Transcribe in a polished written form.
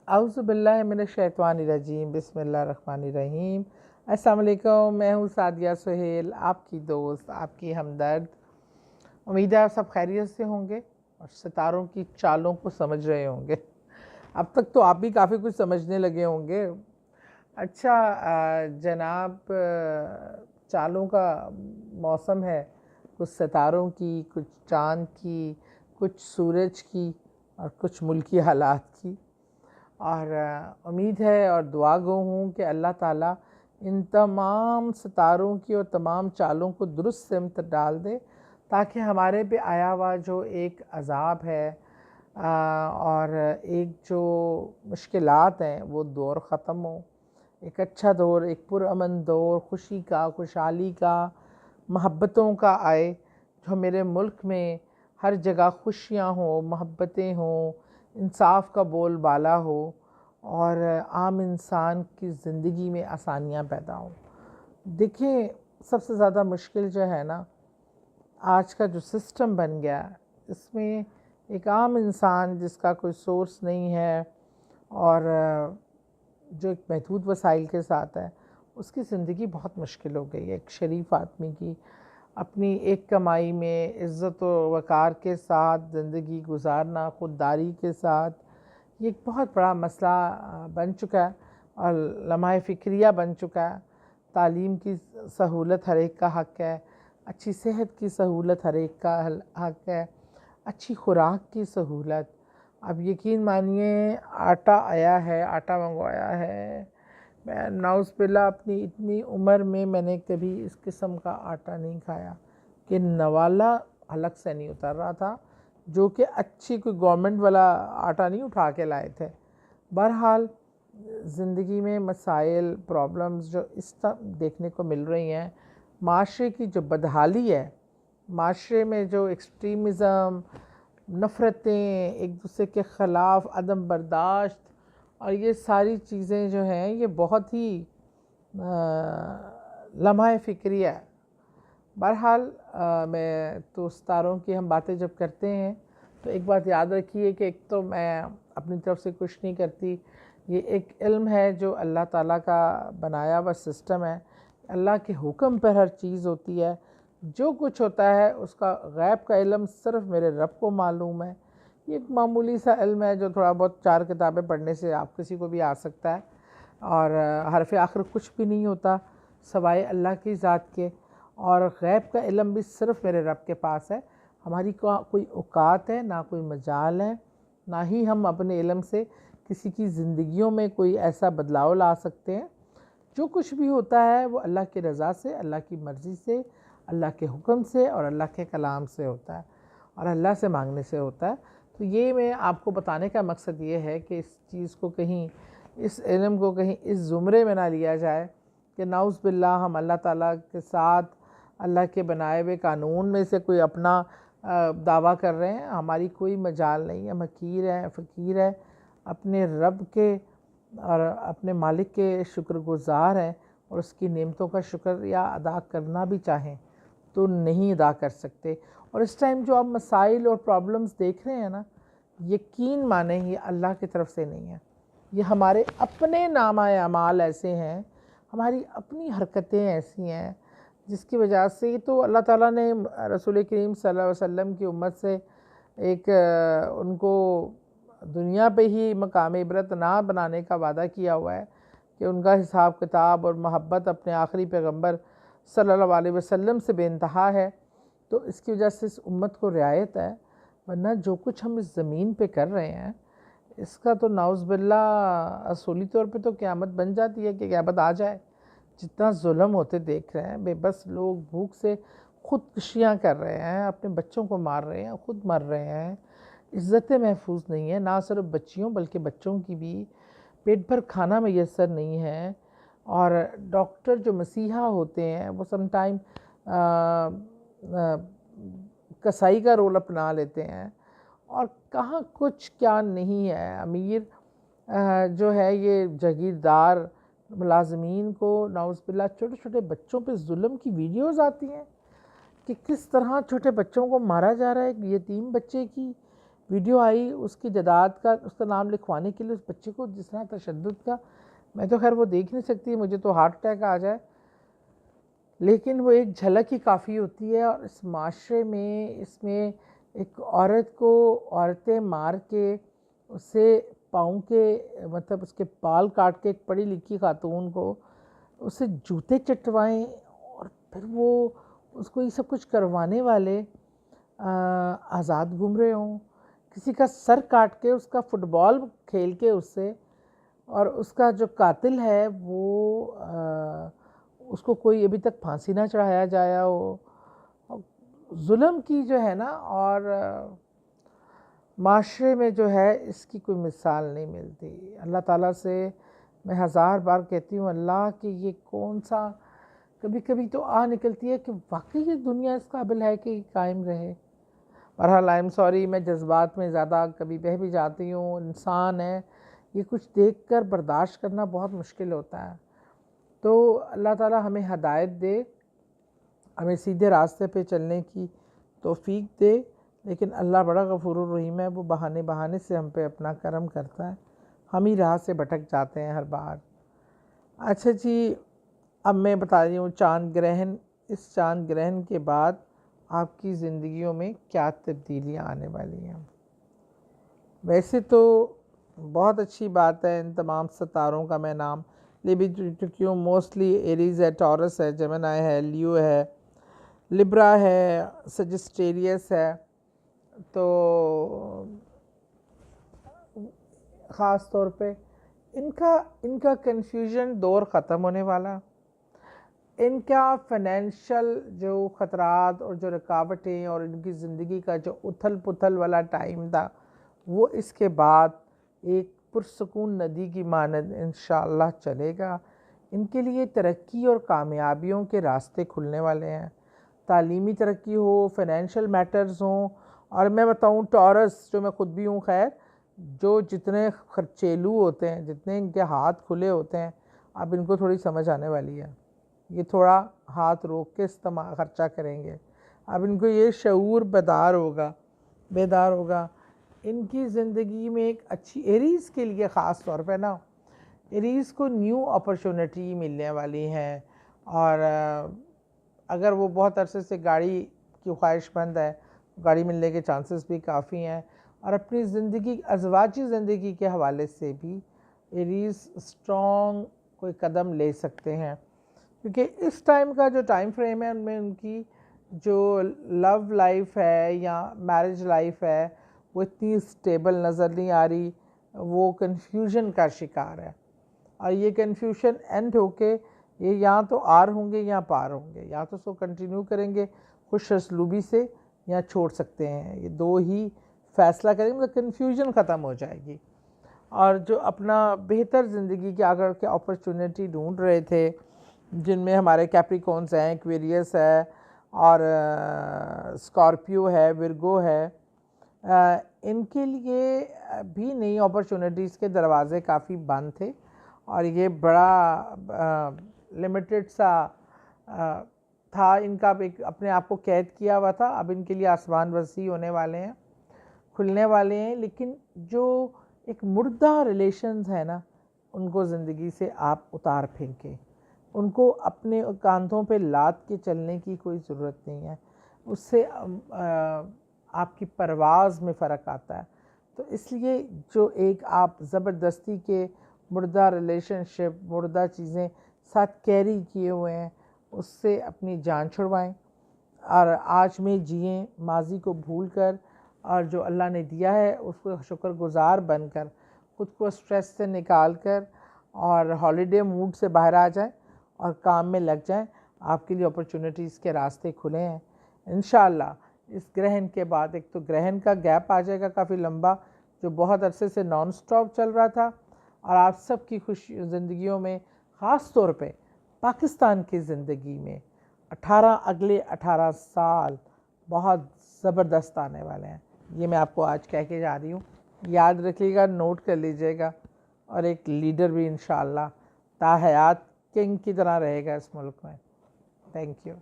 औज़ुबिल्लाहि मिनश्शैतानिर्रजीम बिस्मिल्लाहिर्रहमानिर्रहीम। अस्सलाम वालेकुम, मैं हूँ सादिया सुहेल, आपकी दोस्त, आपकी हमदर्द। उम्मीद है आप सब खैरियत से होंगे और सितारों की चालों को समझ रहे होंगे। अब तक तो आप भी काफ़ी कुछ समझने लगे होंगे। अच्छा जनाब, चालों का मौसम है, कुछ सितारों की, कुछ चाँद की, कुछ सूरज की और कुछ मुल्की हालात की। और उम्मीद है और दुआ गो हूँ कि अल्लाह ताला इन तमाम सितारों की और तमाम चालों को दुरुस्त सिमत डाल दे, ताकि हमारे पे आया हुआ जो एक अज़ाब है और एक जो मुश्किलात हैं वो दौर ख़त्म हो। एक अच्छा दौर, एक पुरअमन दौर, खुशी का, खुशहाली का, मोहब्बतों का आए, जो मेरे मुल्क में हर जगह खुशियाँ हों, मोहब्बतें हों, इंसाफ का बोलबाला हो और आम इंसान की ज़िंदगी में आसानियाँ पैदा हों। देखिए, सबसे ज़्यादा मुश्किल जो है ना, आज का जो सिस्टम बन गया, इसमें एक आम इंसान जिसका कोई सोर्स नहीं है और जो एक महदूद वसाइल के साथ है, उसकी ज़िंदगी बहुत मुश्किल हो गई है। एक शरीफ आदमी की अपनी एक कमाई में इज़्ज़त व वक़ार के साथ ज़िंदगी गुजारना, ख़ुददारी के साथ, ये एक बहुत बड़ा मसला बन चुका है और लम्हा फ़िक्रिया बन चुका है। तालीम की सहूलत हर एक का हक़ है, अच्छी सेहत की सहूलत हर एक का हक़ है, अच्छी खुराक की सहूलत। अब यकीन मानिए, आटा आया है, आटा मंगवाया है, मैं नाउज़ुबिल्लाह अपनी इतनी उम्र में मैंने कभी इस किस्म का आटा नहीं खाया कि नवाला हलक से नहीं उतर रहा था, जो कि अच्छी कोई गवर्नमेंट वाला आटा नहीं उठा के लाए थे। बहरहाल ज़िंदगी में मसाइल, प्रॉब्लम्स जो इस तरह देखने को मिल रही हैं, माशरे की जो बदहाली है, माशरे में जो एक्सट्रीमिज़म, नफ़रतें, एक दूसरे के ख़िलाफ़ अदम बर्दाश्त और ये सारी चीज़ें जो हैं, ये बहुत ही लम्हा फ़िक्रिया है। बहरहाल मैं तो सितारों की हम बातें जब करते हैं तो एक बात याद रखिए कि एक तो मैं अपनी तरफ से कुछ नहीं करती, ये एक इल्म है जो अल्लाह ताला का बनाया हुआ सिस्टम है। अल्लाह के हुक्म पर हर चीज़ होती है, जो कुछ होता है उसका गैब का इल्म सिर्फ़ मेरे रब को मालूम है। ये एक मामूली सा इल्म है जो थोड़ा बहुत 4 किताबें पढ़ने से आप किसी को भी आ सकता है और हरफ़ आखिर कुछ भी नहीं होता सवाए अल्लाह की ज़ात के। और गैब का इल्म भी सिर्फ़ मेरे रब के पास है। हमारी कोई औकात है, ना कोई मजाल है, ना ही हम अपने इल्म से किसी की ज़िंदगियों में कोई ऐसा बदलाव ला सकते हैं। जो कुछ भी होता है वो अल्लाह की रज़ा से, अल्लाह की मर्ज़ी से, अल्लाह के हुक्म से और अल्लाह के कलाम से होता है और अल्लाह से मांगने से होता है। तो ये मैं आपको बताने का मकसद ये है कि इस चीज़ को कहीं, इस इल्म को कहीं इस ज़ुमरे में ना लिया जाए कि नाउज़ुबिल्लाह हम अल्लाह ताला के साथ अल्लाह के बनाए हुए कानून में से कोई अपना दावा कर रहे हैं। हमारी कोई मजाल नहीं है, हम हकीर हैं, फ़कीर हैं, अपने रब के और अपने मालिक के शुक्रगुज़ार हैं और उसकी नेमतों का शुक्रिया अदा करना भी चाहें तो नहीं अदा कर सकते। और इस टाइम जो आप मसाइल और प्रॉब्लम्स देख रहे हैं ना, यकीन माने ये अल्लाह की तरफ से नहीं है, ये हमारे अपने नामा अमाल ऐसे हैं, हमारी अपनी हरकतें ऐसी हैं जिसकी वजह से तो अल्लाह ताला ने रसूल करीम सल्लल्लाहु अलैहि वसल्लम की उम्मत से एक उनको दुनिया पे ही मकाम इबरत ना बनाने का वादा किया हुआ है कि उनका हिसाब किताब और मोहब्बत अपने आखिरी पैगंबर सल्लल्लाहु अलैहि वसल्लम से बेइंतहा है। तो इसकी वजह से इस उम्मत को रियायत है, वरना जो कुछ हम इस ज़मीन पे कर रहे हैं इसका तो नाउज़ुबिल्लाह असूली तौर पे तो क़यामत बन जाती है कि क़यामत आ जाए। जितना जुल्म होते देख रहे हैं, बेबस लोग भूख से ख़ुदकुशियाँ कर रहे हैं, अपने बच्चों को मार रहे हैं, ख़ुद मर रहे हैं, इज़्ज़तें महफूज नहीं है, ना सिर्फ बच्चियों बल्कि बच्चों की भी पेट भर खाना मैसर नहीं है। और डॉक्टर जो मसीहा होते हैं वो समटाइम कसाई का रोल अपना लेते हैं और कहाँ कुछ क्या नहीं है। अमीर जो है ये जागीरदार मुलाजमीन को नाउज़ुबिल्लाह छोटे छोटे बच्चों पे जुल्म की वीडियोज़ आती हैं कि किस तरह छोटे बच्चों को मारा जा रहा है। एक यतीम बच्चे की वीडियो आई उसकी जदाद का, उसका नाम लिखवाने के लिए उस बच्चे को जिस तरह तशद्दुद का, मैं तो खैर वो देख नहीं सकती, मुझे तो हार्ट अटैक आ जाए, लेकिन वो एक झलक ही काफ़ी होती है। और इस माशरे में इसमें एक औरत को औरतें मार के उससे पाँव के मतलब उसके बाल काट के, एक पढ़ी लिखी खातून को उससे जूते चटवाएं, और फिर वो उसको ये सब कुछ करवाने वाले आज़ाद घूम रहे हों, किसी का सर काट के उसका फुटबॉल खेल के उससे, और उसका जो कातिल है वो उसको कोई अभी तक फांसी ना चढ़ाया जाया हो। जुल्म की जो है ना, और माशरे में जो है इसकी कोई मिसाल नहीं मिलती। अल्लाह ताला से मैं हज़ार बार कहती हूँ अल्लाह कि ये कौन सा, कभी कभी तो निकलती है कि वाकई ये दुनिया इस काबिल है कि कायम रहे। बहरहाल आई एम सॉरी, मैं जज्बात में ज़्यादा कभी बह भी जाती हूँ, इंसान है, ये कुछ देख कर बर्दाश्त करना बहुत मुश्किल होता है। तो अल्लाह ताला हमें हदायत दे, हमें सीधे रास्ते पे चलने की तौफीक दे। लेकिन अल्लाह बड़ा गफूरुर रहीम है, वो बहाने बहाने से हम पे अपना करम करता है, हम ही राह से भटक जाते हैं हर बार। अच्छा जी, अब मैं बता रही हूँ चांद ग्रहण, इस चांद ग्रहण के बाद आपकी ज़िंदगियों में क्या तब्दीलियाँ आने वाली हैं। वैसे तो बहुत अच्छी बात है, इन तमाम सितारों का मैं नाम ले भी चुकी हूँ। मोस्टली एरीज़ है, टॉरस है, जेमिनी है, लियो है, लिब्रा है, सजिटेरियस है। तो ख़ास तौर पे इनका कन्फ्यूजन दौर ख़त्म होने वाला, इनका फाइनेंशियल जो ख़तरात और जो रुकावटें और इनकी ज़िंदगी का जो उथल पुथल वाला टाइम था, वो इसके बाद एक पुरसकून नदी की मानद इंशाअल्लाह चलेगा। इनके लिए तरक्की और कामयाबियों के रास्ते खुलने वाले हैं, तालीमी तरक्की हो, फाइनेंशियल मैटर्स हों। और मैं बताऊं, टॉरस जो मैं ख़ुद भी हूँ, खैर जो जितने खर्चेलू होते हैं, जितने इनके हाथ खुले होते हैं, अब इनको थोड़ी समझ आने वाली है, ये थोड़ा हाथ रोक के इस्तेमाल खर्चा करेंगे। अब इनको ये शऊर बेदार होगा। इनकी ज़िंदगी में एक अच्छी एरीज़ के लिए ख़ास तौर पे ना, एरीज़ को न्यू अपॉर्चुनिटी मिलने वाली है। और अगर वो बहुत अरसे से गाड़ी की ख्वाहिशमंद है, गाड़ी मिलने के चांसेस भी काफ़ी हैं। और अपनी ज़िंदगी, अज़वाजी ज़िंदगी के हवाले से भी एरीज़ स्ट्रॉन्ग कोई कदम ले सकते हैं, क्योंकि इस टाइम का जो टाइम फ्रेम है उनमें उनकी जो लव लाइफ है या मैरिज लाइफ है वो इतनी स्टेबल नज़र नहीं आ रही, वो कन्फ्यूजन का शिकार है। और ये कन्फ्यूजन एंड होके ये या तो आर होंगे या पार होंगे, या तो उसको कंटिन्यू करेंगे खुश असलूबी से या छोड़ सकते हैं, ये दो ही फ़ैसला करेंगे, मतलब कन्फ्यूजन ख़त्म हो जाएगी। और जो अपना बेहतर ज़िंदगी के आगे के अपॉर्चुनिटी ढूंढ रहे थे, जिनमें हमारे कैप्रिकॉन्स हैं, एक्वेरियस है और स्कॉर्पियो है, विर्गो है, इनके लिए भी नई अपॉर्चुनिटीज़ के दरवाज़े काफ़ी बंद थे। और ये बड़ा लिमिटेड सा था, इनका एक अपने आप को कैद किया हुआ था। अब इनके लिए आसमान वसी होने वाले हैं, खुलने वाले हैं। लेकिन जो एक मुर्दा रिलेशंस है ना, उनको ज़िंदगी से आप उतार फेंकें, उनको अपने कांधों पे लाद के चलने की कोई ज़रूरत नहीं है, उससे आपकी परवाज़ में फ़र्क आता है। तो इसलिए जो एक आप ज़बरदस्ती के मुर्दा रिलेशनशिप, मुर्दा चीज़ें साथ कैरी किए हुए हैं, उससे अपनी जान छुड़वाएं और आज में जिएं, माजी को भूल कर, और जो अल्लाह ने दिया है उसको शुक्रगुज़ार बनकर, ख़ुद को स्ट्रेस से निकाल कर और हॉलीडे मूड से बाहर आ जाएं और काम में लग जाएं। आपके लिए अपॉर्चुनिटीज़ के रास्ते खुले हैं इंशाअल्लाह। इस ग्रहण के बाद एक तो ग्रहण का गैप आ जाएगा काफ़ी लंबा, जो बहुत अरसे से नॉन स्टॉप चल रहा था, और आप सब की खुशी ज़िंदगियों में, ख़ास तौर पे पाकिस्तान की ज़िंदगी में अगले 18 साल बहुत ज़बरदस्त आने वाले हैं। ये मैं आपको आज कह के जा रही हूँ, याद रखिएगा, नोट कर लीजिएगा। और एक लीडर भी इंशाअल्लाह ताहयात किंग की तरह रहेगा इस मुल्क में। Thank you.